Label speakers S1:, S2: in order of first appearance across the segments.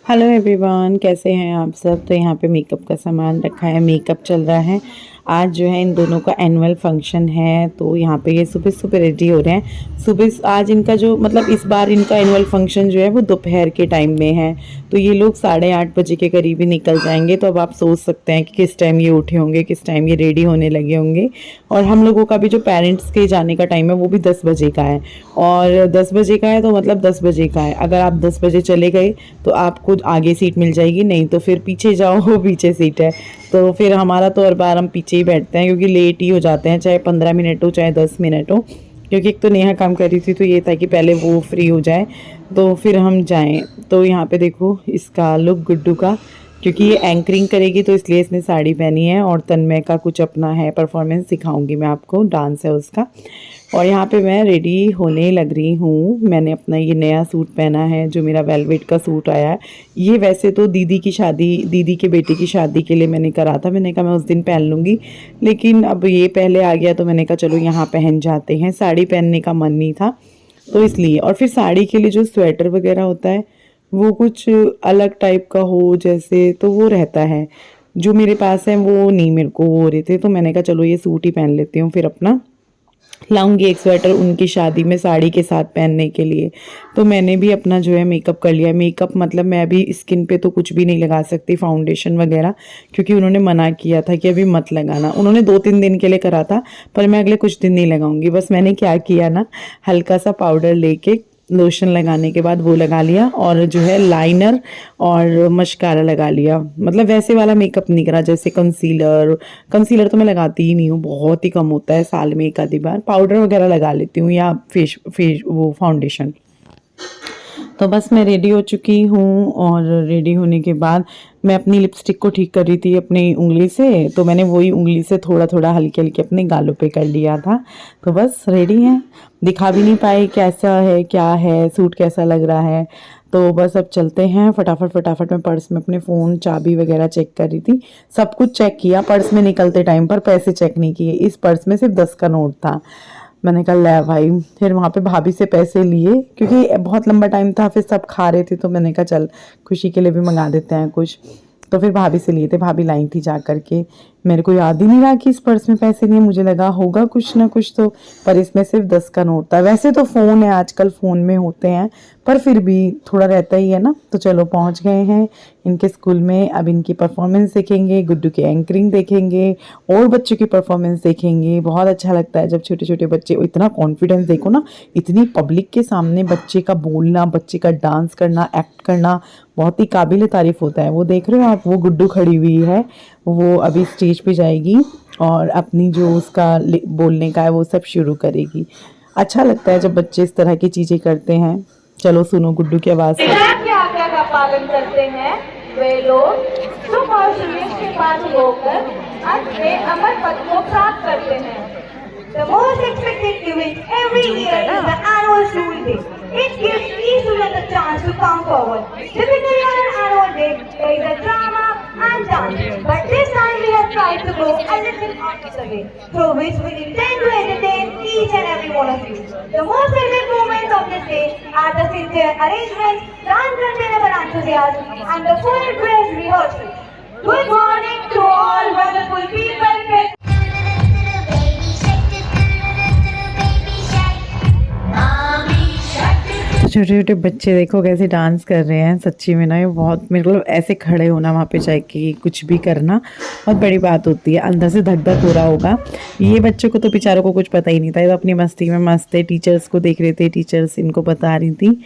S1: Hello everyone, कैसे हैं आप सब। तो यहाँ पे मेकअप का सामान रखा है, मेकअप चल रहा है। आज जो है इन दोनों का एनुअल फंक्शन है, तो यहाँ पे ये सुबह सुबह रेडी हो रहे हैं। सुबह आज इनका जो मतलब इस बार इनका एनुअल फंक्शन जो है वो दोपहर के टाइम में है, तो ये लोग 8:30 बजे के करीब ही निकल जाएंगे। तो अब आप सोच सकते हैं कि किस टाइम ये उठे होंगे, किस टाइम ये रेडी होने लगे होंगे। और हम लोगों का भी जो पेरेंट्स के जाने का टाइम है वो भी 10 बजे का है, और 10 बजे का है तो मतलब 10 बजे का है। अगर आप 10 बजे चले गए तो आपको आगे सीट मिल जाएगी, नहीं तो फिर पीछे जाओ, वो पीछे सीट है। तो फिर हमारा तो हर बार हम पीछे ही बैठते हैं, क्योंकि लेट ही हो जाते हैं, चाहे 15 मिनट हो चाहे 10 मिनट हो। क्योंकि एक तो नेहा काम कर रही थी, तो ये था कि पहले वो फ्री हो जाए तो फिर हम जाएं। तो यहाँ पे देखो इसका लुक गुड्डू का, क्योंकि ये एंकरिंग करेगी तो इसलिए इसने साड़ी पहनी है। और तन्मय का कुछ अपना है परफॉर्मेंस, सिखाऊंगी मैं आपको, डांस है उसका। और यहाँ पे मैं रेडी होने लग रही हूँ। मैंने अपना ये नया सूट पहना है, जो मेरा वेलवेट का सूट आया है। ये वैसे तो दीदी के बेटे की शादी के लिए मैंने करा था, मैंने कहा मैं उस दिन पहन लूँगी, लेकिन अब ये पहले आ गया तो मैंने कहा चलो यहाँ पहन जाते हैं। साड़ी पहनने का मन नहीं था तो इसलिए। और फिर साड़ी के लिए जो स्वेटर वगैरह होता है वो कुछ अलग टाइप का हो जैसे, तो वो रहता है। जो मेरे पास है वो नहीं मेरे को हो रहे थे, तो मैंने कहा चलो ये सूट ही पहन लेती हूँ। फिर अपना लाऊंगी एक स्वेटर उनकी शादी में साड़ी के साथ पहनने के लिए। तो मैंने भी अपना जो है मेकअप कर लिया। मेकअप मतलब मैं अभी स्किन पे तो कुछ भी नहीं लगा सकती, फाउंडेशन वगैरह, क्योंकि उन्होंने मना किया था कि अभी मत लगाना। उन्होंने 2-3 दिन के लिए करा था, पर मैं अगले कुछ दिन नहीं लगाऊंगी। बस मैंने क्या किया ना, हल्का सा पाउडर लेके लोशन लगाने के बाद वो लगा लिया, और जो है लाइनर और मस्कारा लगा लिया। मतलब वैसे वाला मेकअप नहीं करा जैसे कंसीलर तो मैं लगाती ही नहीं हूँ, बहुत ही कम होता है, साल में एक आधी बार। पाउडर वगैरह लगा लेती हूँ या फेस वो फाउंडेशन। तो बस मैं रेडी हो चुकी हूँ, और रेडी होने के बाद मैं अपनी लिपस्टिक को ठीक कर रही थी अपनी उंगली से, तो मैंने वही उंगली से थोड़ा थोड़ा हल्के हल्के अपने गालों पे कर लिया था। तो बस रेडी हैं, दिखा भी नहीं पाई कैसा है, क्या है, सूट कैसा लग रहा है। तो बस अब चलते हैं फटाफट फटाफट। मैं पर्स में अपने फ़ोन चाबी वगैरह चेक कर रही थी, सब कुछ चेक किया। पर्स में निकलते टाइम पर पैसे चेक नहीं किए, इस पर्स में सिर्फ 10 का नोट था। मैंने कहा ले भाई। फिर वहाँ पे भाभी से पैसे लिए, क्योंकि बहुत लंबा टाइम था, फिर सब खा रहे थे, तो मैंने कहा चल खुशी के लिए भी मंगा देते हैं कुछ। तो फिर भाभी से लिए थे, भाभी लाई थी जा करके। मेरे को याद ही नहीं रहा कि इस पर्स में पैसे नहीं है, मुझे लगा होगा कुछ ना कुछ, तो पर इसमें सिर्फ 10 का नोट था। वैसे तो फ़ोन है, आजकल फ़ोन में होते हैं, पर फिर भी थोड़ा रहता ही है ना। तो चलो पहुंच गए हैं इनके स्कूल में। अब इनकी परफॉर्मेंस देखेंगे, गुड्डू की एंकरिंग देखेंगे, और बच्चों की परफॉर्मेंस देखेंगे। बहुत अच्छा लगता है जब छोटे छोटे बच्चे, इतना कॉन्फिडेंस देखो ना, इतनी पब्लिक के सामने बच्चे का बोलना, बच्चे का डांस करना, एक्ट करना, बहुत ही काबिल तारीफ होता है। वो देख रहे हो आप, वो गुड्डू खड़ी हुई है, वो अभी स्टेज पे जाएगी और अपनी जो उसका बोलने का है वो सब शुरू करेगी। अच्छा लगता है जब बच्चे इस तरह की चीज़ें करते हैं। चलो सुनो गुड्डू की आवाज़ से।
S2: की आज्ञा का पालन करते हैं वे लोग सुख और सुयश के पास होकर अंत में अमर पद को प्राप्त करते हैं। The most expected event every year is the annual school day. It gives each student a chance to come forward. Typically on an annual day, there is a drama and dance. But this time we have tried to go a little out of the way, through which we intend to entertain each and every one of you. The most favorite moments of this day are the sincere arrangements, the uncontainable enthusiasm, and the full dress rehearsal. Good morning to all wonderful people.
S1: छोटे छोटे बच्चे देखो कैसे dance कर रहे हैं। सच्ची में ना ये बहुत, मतलब ऐसे खड़े होना वहाँ पे जाके कुछ भी करना बहुत बड़ी बात होती है। अंदर से धक धक हो रहा होगा। ये बच्चों को तो बेचारों को कुछ पता ही नहीं था, ये तो अपनी मस्ती में मस्त थे, टीचर्स को देख रहे थे, टीचर्स इनको बता रही थी।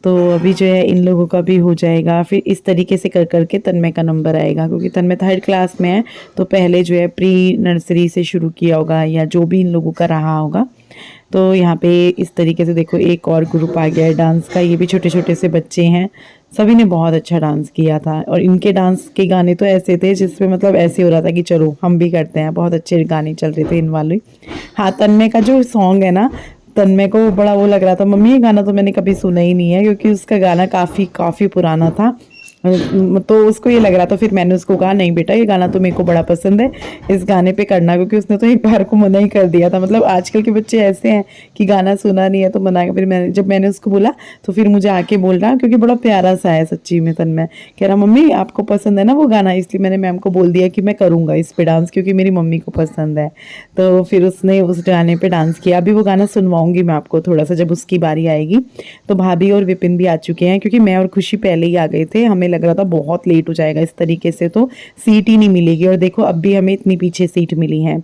S1: तो अभी जो है इन लोगों का भी हो जाएगा। फिर इस तरीके से कर करके तन्मय का नंबर आएगा, क्योंकि तन्मय 3rd क्लास में है, तो पहले जो है प्री नर्सरी से शुरू किया होगा, या जो भी इन लोगों का रहा होगा। तो यहाँ पे इस तरीके से देखो एक और ग्रुप आ गया है डांस का। ये भी छोटे छोटे से बच्चे हैं, सभी ने बहुत अच्छा डांस किया था। और इनके डांस के गाने तो ऐसे थे जिसमें मतलब ऐसे हो रहा था कि चलो हम भी करते हैं। बहुत अच्छे गाने चल रहे थे इन वाले। हाँ, तन्मय का जो सॉन्ग है ना, तन्मय को बड़ा वो लग रहा था, मम्मी ये गाना तो मैंने कभी सुना ही नहीं है, क्योंकि उसका गाना काफ़ी पुराना था। तो उसको ये लग रहा था, फिर मैंने उसको कहा नहीं बेटा ये गाना तो मेरे को बड़ा पसंद है, इस गाने पे करना, क्योंकि उसने तो एक बार को मना ही कर दिया था। मतलब आजकल के बच्चे ऐसे हैं कि गाना सुना नहीं है तो मना। फिर जब मैंने उसको बोला तो फिर मुझे आके बोल रहा, क्योंकि बड़ा प्यारा सा है सच्ची में तन्मय, कह रहा मम्मी आपको पसंद है ना वो गाना, इसलिए मैंने मैम को बोल दिया कि मैं करूँगा इस पे डांस, क्योंकि मेरी मम्मी को पसंद है। तो फिर उसने उस गाने पे डांस किया। अभी वो गाना सुनवाऊंगी मैं आपको थोड़ा सा जब उसकी बारी आएगी। तो भाभी और विपिन भी आ चुके हैं, क्योंकि मैं और खुशी पहले ही आ गए थे। हमें लग रहा था बहुत लेट हो जाएगा, इस तरीके से तो सीट ही नहीं मिलेगी, और देखो अब भी हमें इतनी पीछे सीट मिली है।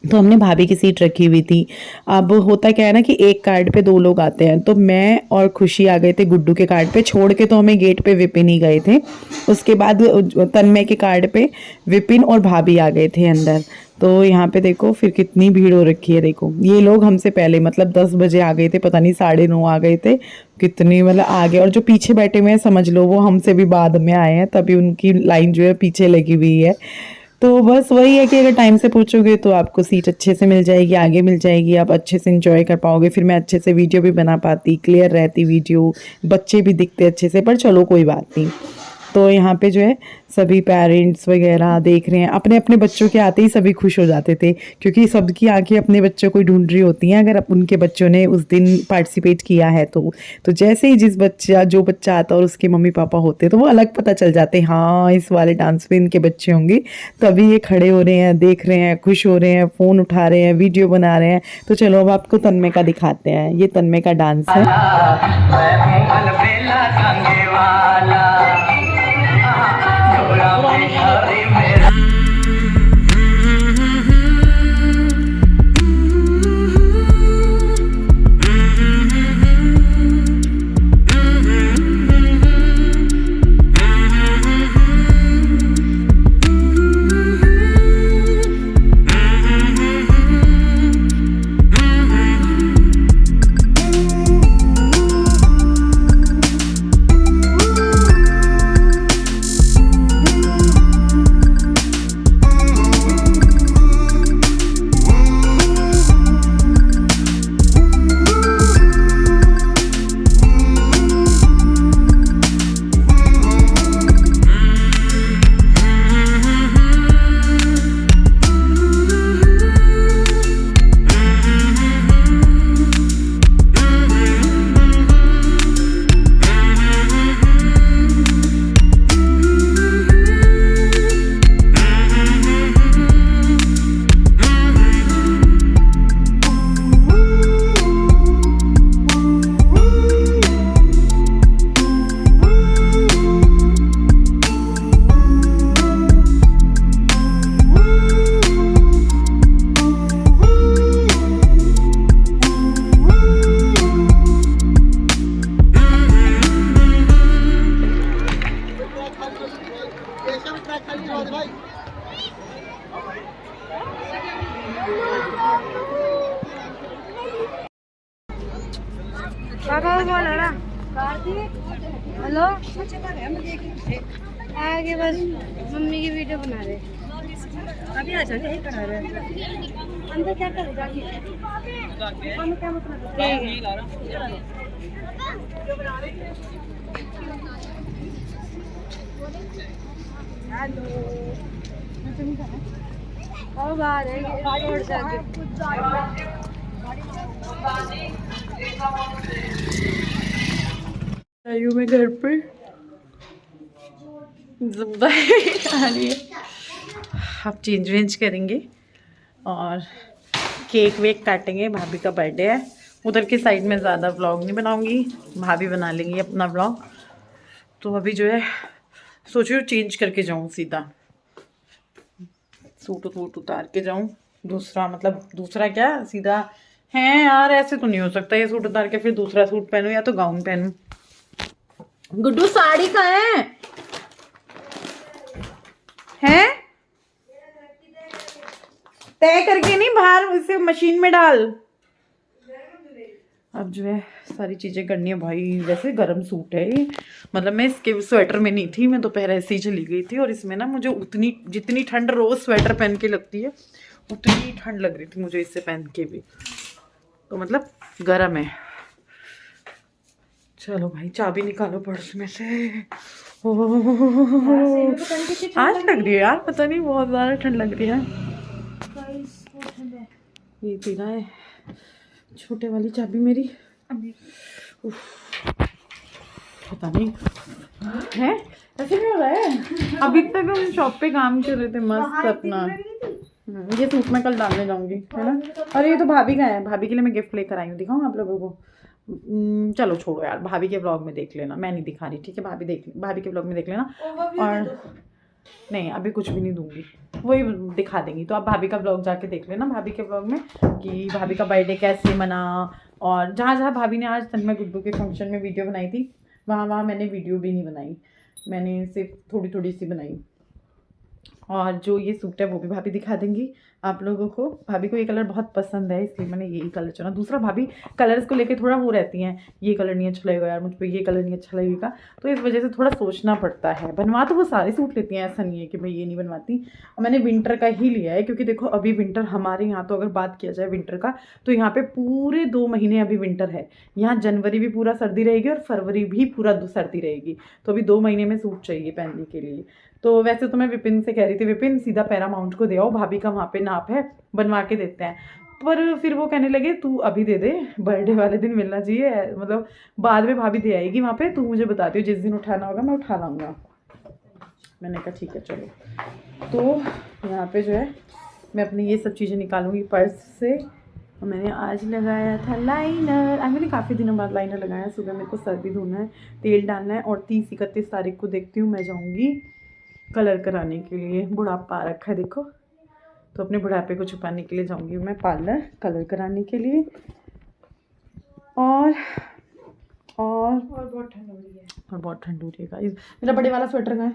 S1: तो हमने भाभी की सीट रखी हुई थी। अब होता क्या है ना कि एक कार्ड पे 2 लोग आते हैं, तो मैं और खुशी आ गए थे गुड्डू के कार्ड पे, छोड़ के तो हमें गेट पे विपिन ही गए थे। उसके बाद तन्मय के कार्ड पे विपिन और भाभी आ गए थे अंदर। तो यहाँ पे देखो फिर कितनी भीड़ हो रखी है। देखो ये लोग हमसे पहले मतलब 10 बजे आ गए थे, पता नहीं 9:30 आ गए थे, कितनी मतलब आ गए। और जो पीछे बैठे हुए हैं समझ लो वो हमसे भी बाद में आए हैं, तभी उनकी लाइन जो है पीछे लगी हुई है। तो बस वही है कि अगर टाइम से पूछोगे तो आपको सीट अच्छे से मिल जाएगी, आगे मिल जाएगी, आप अच्छे से एंजॉय कर पाओगे। फिर मैं अच्छे से वीडियो भी बना पाती, क्लियर रहती वीडियो, बच्चे भी दिखते अच्छे से। पर चलो कोई बात नहीं। तो यहाँ पे जो है सभी पेरेंट्स वगैरह देख रहे हैं, अपने अपने बच्चों के आते ही सभी खुश हो जाते थे, क्योंकि सबकी आंखें अपने बच्चों को ढूंढ रही होती हैं अगर उनके बच्चों ने उस दिन पार्टिसिपेट किया है तो जैसे ही जो बच्चा आता और उसके मम्मी पापा होते तो वो अलग पता चल जाते, हाँ इस वाले डांस में इनके बच्चे होंगे। तो अभी ये खड़े हो रहे हैं, देख रहे हैं, खुश हो रहे हैं, फ़ोन उठा रहे हैं, वीडियो बना रहे हैं। तो चलो अब आपको तन्मय का दिखाते हैं, ये तन्मय का डांस है।
S3: हेलो आगे बस मम्मी की वीडियो बना रहे, अभी आ जाओ, यही करा रहे अंदर। क्या कर रहे क्या मतलब बाहर है
S1: आयु में घर पे जुब्बा आ रही है। अब चेंज वेंज करेंगे और केक वेक काटेंगे। भाभी का बर्थडे है। उधर की साइड में ज़्यादा व्लॉग नहीं बनाऊंगी, भाभी बना लेंगी अपना व्लॉग। तो अभी जो है सोच रही हूँ चेंज करके जाऊँ, सीधा सूट वूट उतार के जाऊँ। दूसरा क्या सीधा है यार, ऐसे तो नहीं हो सकता। ये सूट उतार के फिर दूसरा सूट पहनूं या तो गाउन पहनूं। गुड्डू साड़ी कहाँ है? तय करके नहीं, बाहर इसे मशीन में डाल। अब जो है सारी चीजें करनी है भाई। वैसे गर्म सूट है ये, मतलब मैं इसके स्वेटर में नहीं थी, मैं दोपहर ऐसे ही चली गई थी। और इसमें ना मुझे उतनी जितनी ठंड रोज स्वेटर पहन के लगती है उतनी ठंड लग रही थी मुझे इससे पहन के भी। तो मतलब गर्म है। चलो भाई चाबी निकालो पर्स में से। आज लग रही है यार, पता नहीं बहुत ज़्यादा ठंड लग रही है। ये पीना है छोटे वाली चाबी मेरी, पता नहीं है ऐसे भी हो रहा है। अभी तक हम शॉप पे काम कर रहे थे मस्त अपना। ये सूट मैं कल डालने जाऊंगी, है ना। और ये तो भाभी का है, भाभी के लिए मैं गिफ्ट लेकर आई हूँ, दिखाऊँ आप लोगों को। चलो छोड़ो यार, भाभी के व्लॉग में देख लेना, मैं नहीं दिखा रही, ठीक है। भाभी के व्लॉग में देख लेना। और नहीं अभी कुछ भी नहीं दूंगी, वही दिखा देंगी। तो आप भाभी का व्लॉग जाके देख लेना, भाभी के व्लॉग में कि भाभी का बर्थडे कैसे मना। और जहाँ जहाँ भाभी ने आज तन्मय गुड्डू के फंक्शन में वीडियो बनाई थी, वहाँ मैंने वीडियो भी नहीं बनाई, मैंने सिर्फ थोड़ी थोड़ी सी बनाई। और जो ये सूट है वो भी भाभी दिखा देंगी आप लोगों को। भाभी को ये कलर बहुत पसंद है, इसलिए मैंने यही कलर चुना। दूसरा भाभी कलर्स को लेके थोड़ा वो रहती हैं, ये कलर नहीं अच्छा लगेगा यार मुझ पर, ये कलर नहीं अच्छा लगेगा, तो इस वजह से थोड़ा सोचना पड़ता है। बनवा तो वो सारे सूट लेती हैं, ऐसा नहीं है कि भाई ये नहीं बनवाती। और मैंने विंटर का ही लिया है, क्योंकि देखो अभी विंटर हमारे यहाँ, तो अगर बात किया जाए विंटर का, तो यहाँ पे पूरे 2 महीने अभी विंटर है। यहाँ जनवरी भी पूरा सर्दी रहेगी और फरवरी भी पूरा सर्दी रहेगी, तो अभी 2 महीने में सूट चाहिए पहनने के लिए। तो वैसे तो मैं विपिन से कह रही थी, विपिन सीधा पैरामाउंट को दे आओ, भाभी का वहाँ पे नाप है, बनवा के देते हैं। पर फिर वो कहने लगे तू अभी दे दे, बर्थडे वाले दिन मिलना चाहिए, मतलब बाद में भाभी दे आएगी वहाँ पे, तू मुझे बताती हो जिस दिन उठाना होगा मैं उठा लाऊंगा। मैंने कहा ठीक है चलो। तो यहाँ पे जो है मैं अपनी ये सब चीज़ें निकालूंगी पर्स से। और मैंने आज लगाया था लाइनर, आज मैंने काफ़ी दिनों बाद लाइनर लगाया। सुबह मेरे को सर भी धोना है, तेल डालना है, और 30-31 तारीख को देखती हूँ मैं जाऊँगी कलर कराने के लिए। बुढ़ापा आ रखा है देखो, तो अपने बुढ़ापे को छुपाने के लिए जाऊंगी मैं पार्लर कलर कराने के लिए। और बहुत ठंड हो रही है, और बहुत ठंड हो रही है गाइस। मेरा बड़े वाला स्वेटर कहाँ है,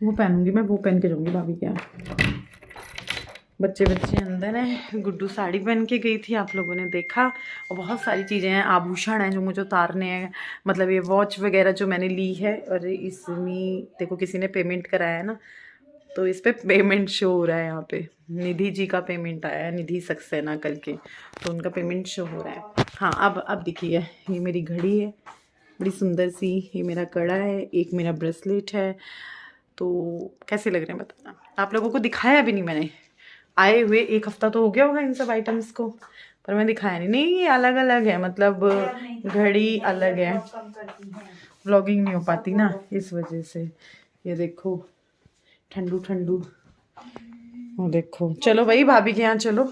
S1: वो पहनूंगी मैं, वो पहन के जाऊंगी भाभी के यहाँ। बच्चे अंदर हैं, गुड्डू साड़ी पहन के गई थी, आप लोगों ने देखा। और बहुत सारी चीज़ें हैं, आभूषण हैं जो मुझे उतारने हैं, मतलब ये वॉच वगैरह जो मैंने ली है। और इसमें देखो किसी ने पेमेंट कराया है ना, तो इस पर पेमेंट शो हो रहा है। यहाँ पे निधि जी का पेमेंट आया है, निधि सक्सेना करके, तो उनका पेमेंट शो हो रहा है। हाँ अब दिखिए, ये मेरी घड़ी है बड़ी सुंदर सी, ये मेरा कड़ा है, एक मेरा ब्रेसलेट है। तो कैसे लग रहे हैं बताना, आप लोगों को दिखाया भी नहीं मैंने, आए हुए 1 हफ्ता तो हो गया होगा इन सब आइटम्स को, पर मैं दिखाया नहीं। ये अलग अलग है, मतलब घड़ी अलग है, व्लॉगिंग नहीं हो पाती ना इस वजह से। ये देखो ठंडू, वो देखो। चलो भाई भाभी के यहाँ चलो,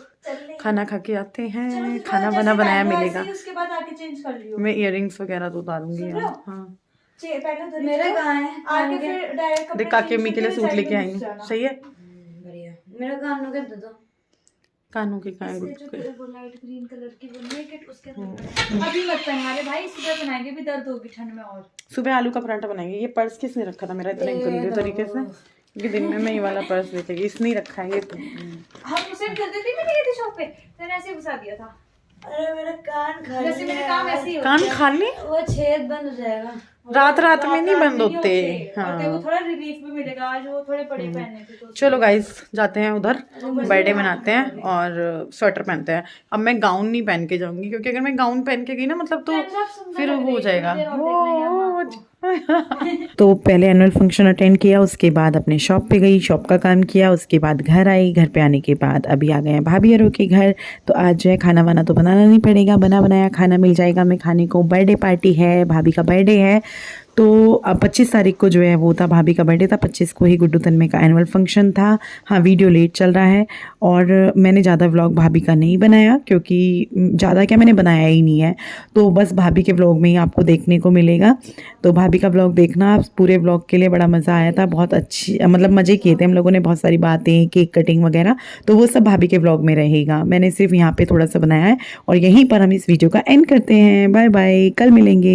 S1: खाना खा के आते हैं, खाना बना बनाया मिलेगा।
S2: उसके बाद आके चेंज कर लियो।
S1: मैं इयररिंग्स वगैरह तो उतारूंगी यार। हाँ
S2: मेरे कहाँ है, आके फिर डायरेक्ट
S1: देख काके अम्मी के लिए सूट लेके आई हूँ, सही है।
S2: मेरा कानों के दे दो,
S1: कानों के
S2: वो लाइट ग्रीन कलर की वो नेकेड उसके अभी मत पहना भाई, सुबह बनाएंगे भी दर्द होगी ठंड में। और
S1: सुबह आलू का पराठा बनाएंगे। ये पर्स किसने रखा था मेरा इतने गंदे तरीके से, क्योंकि दिन में मैं ये वाला पर्स लेते गई, इसने रखा है ये तो।
S2: हम उसे जल्दी थी, मैं गई थी शॉप पे, मैंने ऐसे घुसा दिया था। अरे मेरा कान खाली, जैसे मेरे काम ऐसे ही
S1: कान खाली,
S2: वो छेद बंद हो जाएगा।
S1: रात में नहीं बंद होते। हाँ
S2: वो थोड़ा रिलीफ भी मिलेगा, आज वो थोड़े बड़े पहने थे तो।
S1: चलो गाइस जाते हैं उधर, बर्थडे मनाते हैं और स्वेटर पहनते हैं। अब मैं गाउन नहीं पहन के जाऊंगी, क्योंकि अगर मैं गाउन पहन के गई ना, मतलब तो फिर वो हो जाएगा। तो पहले एनुअल फंक्शन अटेंड किया, उसके बाद अपने शॉप पे गई, शॉप का काम किया, उसके बाद घर आई। घर पे आने के बाद अभी आ गए हैं भाभी अरों के घर। तो आज जो है खाना वाना तो बनाना नहीं पड़ेगा, बना बनाया खाना मिल जाएगा हमें खाने को। बर्थडे पार्टी है, भाभी का बर्थडे है। तो अब 25 तारीख को जो है वो था भाभी का बर्थडे था, 25 को ही गुड्डू तन्मय का एनुअल फंक्शन था। हाँ वीडियो लेट चल रहा है, और मैंने ज़्यादा व्लॉग भाभी का नहीं बनाया, क्योंकि ज़्यादा क्या मैंने बनाया ही नहीं है। तो बस भाभी के व्लॉग में ही आपको देखने को मिलेगा। तो भाभी का व्लॉग देखना, पूरे व्लॉग के लिए बड़ा मज़ा आया था, बहुत अच्छी मतलब मज़े किए थे हम लोगों ने, बहुत सारी बातें, केक कटिंग वगैरह, तो वो सब भाभी के व्लॉग में रहेगा। मैंने सिर्फ यहाँ पर थोड़ा सा बनाया है, और यहीं पर हम इस वीडियो का एंड करते हैं। बाय बाय, कल मिलेंगे।